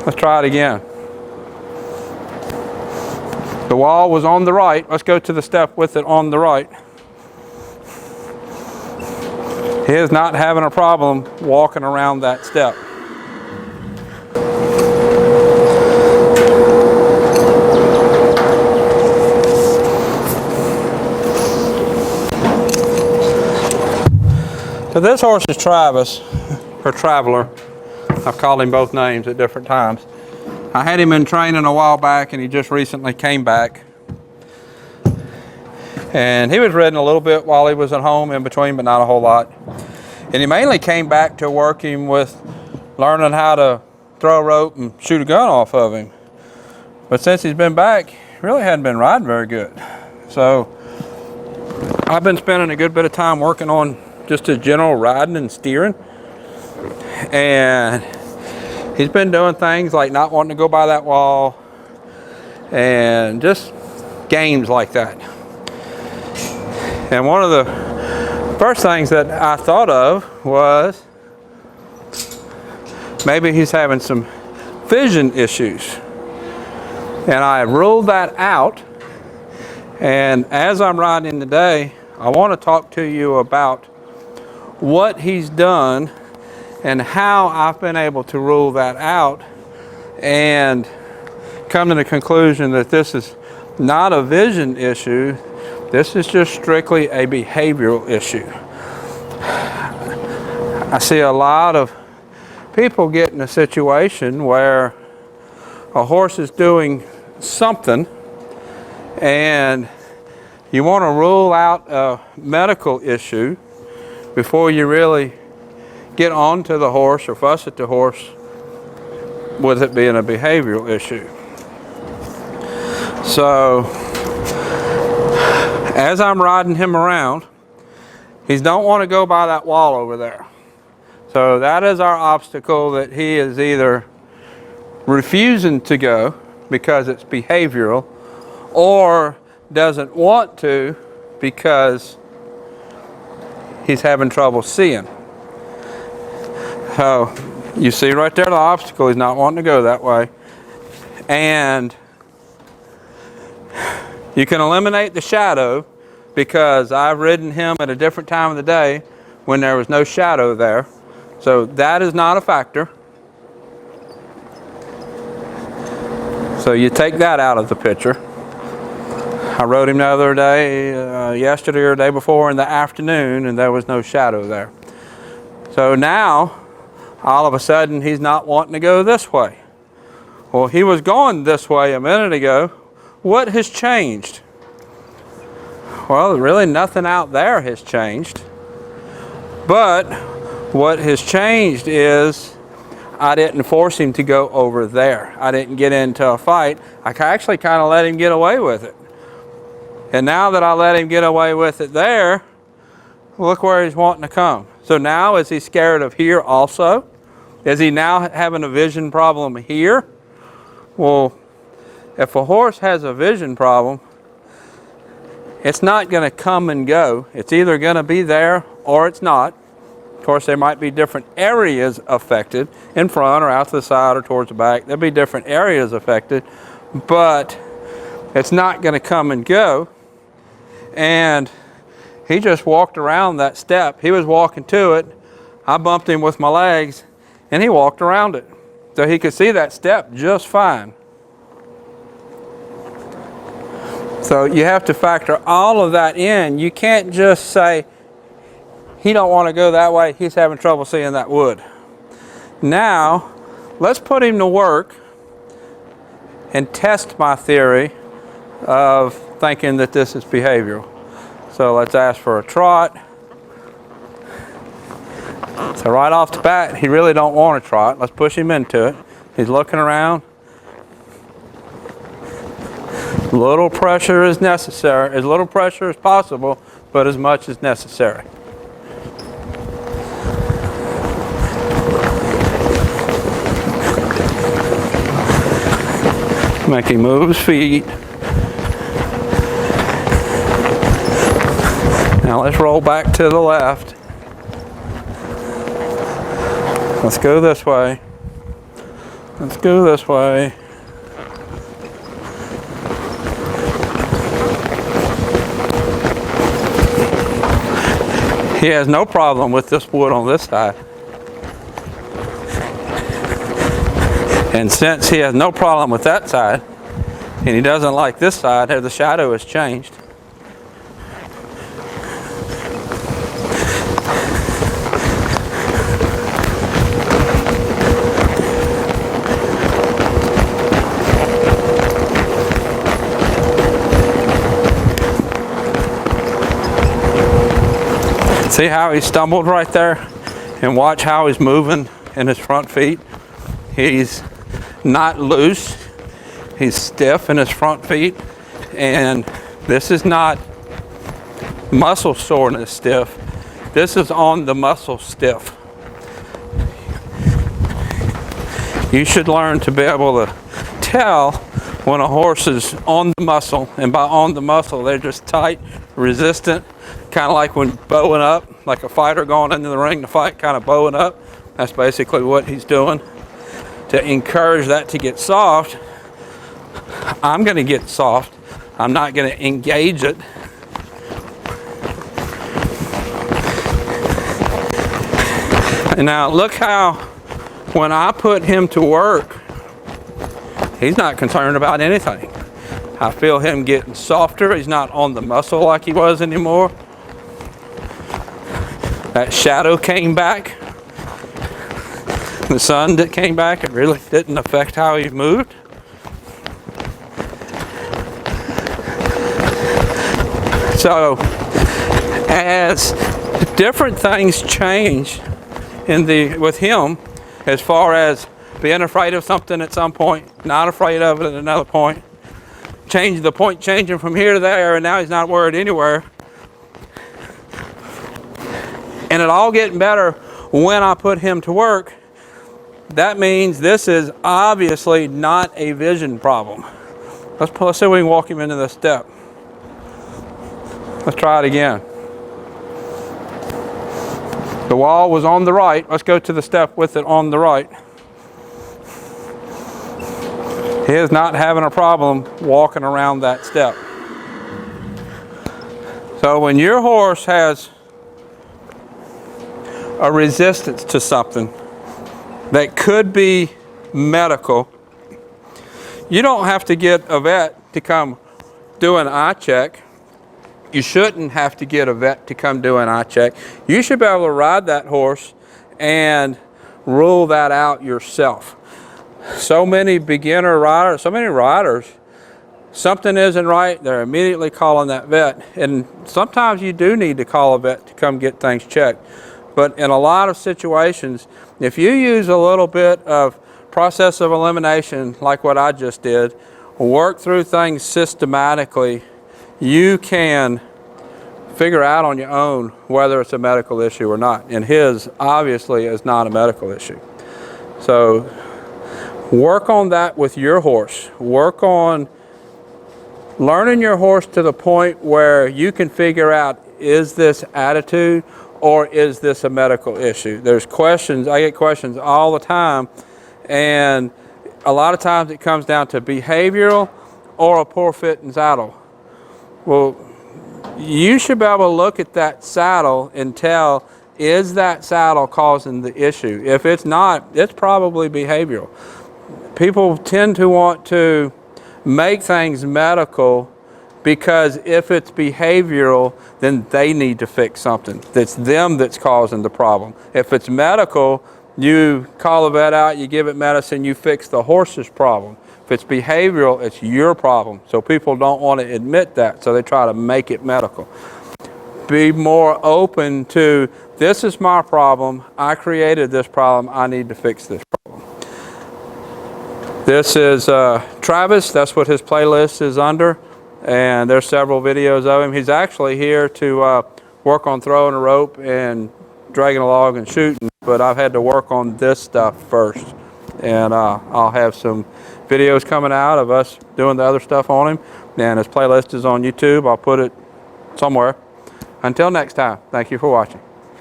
Let's try it again. The wall was on the right. Let's go to the step with it on the right. He is not having a problem walking around that step. So this horse is Travis, or Traveler. I've called him both names at different times. I had him in training a while back, and he just recently came back. And he was ridden a little bit while he was at home in between, but not a whole lot. And he mainly came back to working with learning how to throw a rope and shoot a gun off of him. But since he's been back, he really hadn't been riding very good. So I've been spending a good bit of time working on just his general riding and steering. And he's been doing things like not wanting to go by that wall and just games like that. And one of the first things that I thought of was maybe he's having some vision issues. And I ruled that out. And as I'm riding today, I want to talk to you about what he's done and how I've been able to rule that out and come to the conclusion that this is not a vision issue. This is just strictly a behavioral issue. I see a lot of people get in a situation where a horse is doing something and you want to rule out a medical issue before you really get on to the horse or fuss at the horse with it being a behavioral issue. So as I'm riding him around, he don't want to go by that wall over there. So that is our obstacle, that he is either refusing to go because it's behavioral or doesn't want to because he's having trouble seeing. So you see right there the obstacle, he's not wanting to go that way. And you can eliminate the shadow because I've ridden him at a different time of the day when there was no shadow there. So that is not a factor. So you take that out of the picture. I rode him the other day, yesterday or the day before in the afternoon, and there was no shadow there. So now, all of a sudden, he's not wanting to go this way. Well, he was going this way a minute ago. What has changed? Well, really nothing out there has changed. But what has changed is I didn't force him to go over there. I didn't get into a fight. I actually kind of let him get away with it. And now that I let him get away with it there, look where he's wanting to come. So now is he scared of here also? Is he now having a vision problem here? Well, if a horse has a vision problem, it's not going to come and go. It's either going to be there or it's not. Of course, there might be different areas affected, in front or out to the side or towards the back. There'll be different areas affected, but it's not going to come and go. And he just walked around that step. He was walking to it. I bumped him with my legs, and he walked around it. So he could see that step just fine. So you have to factor all of that in. You can't just say, he don't want to go that way, he's having trouble seeing that wood. Now, let's put him to work and test my theory of thinking that this is behavioral. So let's ask for a trot. So right off the bat, he really don't want a trot. Let's push him into it. He's looking around. Little pressure is necessary, as little pressure as possible, but as much as necessary. Make him move his feet. Now let's roll back to the left. Let's go this way. Let's go this way. He has no problem with this wood on this side. And since he has no problem with that side, and he doesn't like this side, the shadow has changed. See how he stumbled right there? And watch how he's moving in his front feet. He's not loose. He's stiff in his front feet. And this is not muscle soreness stiff. This is on the muscle stiff. You should learn to be able to tell when a horse is on the muscle. And by on the muscle, they're just tight, resistant. Kind of like when bowing up, like a fighter going into the ring to fight, kind of bowing up. That's basically what he's doing. To encourage that to get soft, I'm going to get soft. I'm not going to engage it. And now look how, when I put him to work, he's not concerned about anything. I feel him getting softer. He's not on the muscle like he was anymore. That shadow came back. The sun that came back, it really didn't affect how he moved. So, as different things change with him, as far as being afraid of something at some point, not afraid of it at another point, change the point changing from here to there, and now he's not worried anywhere. And it all getting better when I put him to work. That means this is obviously not a vision problem. Let's see if we can walk him into this step. Let's try it again. The wall was on the right. Let's go to the step with it on the right. He is not having a problem walking around that step. So when your horse has a resistance to something that could be medical, you don't have to get a vet to come do an eye check. You shouldn't have to get a vet to come do an eye check. You should be able to ride that horse and rule that out yourself. So many beginner riders, something isn't right, they're immediately calling that vet. And sometimes you do need to call a vet to come get things checked. But in a lot of situations, if you use a little bit of process of elimination, like what I just did, work through things systematically, you can figure out on your own whether it's a medical issue or not. And his obviously is not a medical issue. So work on that with your horse. Work on learning your horse to the point where you can figure out, is this attitude or is this a medical issue? There's questions, I get questions all the time, and a lot of times it comes down to behavioral or a poor fit in saddle. Well, you should be able to look at that saddle and tell, is that saddle causing the issue? If it's not, it's probably behavioral. People tend to want to make things medical because if it's behavioral, then they need to fix something. It's them that's causing the problem. If it's medical, you call a vet out, you give it medicine, you fix the horse's problem. If it's behavioral, it's your problem. So people don't want to admit that, so they try to make it medical. Be more open to, this is my problem, I created this problem, I need to fix this problem. This is Travis, that's what his playlist is under. And there's several videos of him. He's actually here to work on throwing a rope and dragging a log and shooting, but I've had to work on this stuff first. And I'll have some videos coming out of us doing the other stuff on him. And his playlist is on YouTube. I'll put it somewhere. Until next time, thank you for watching.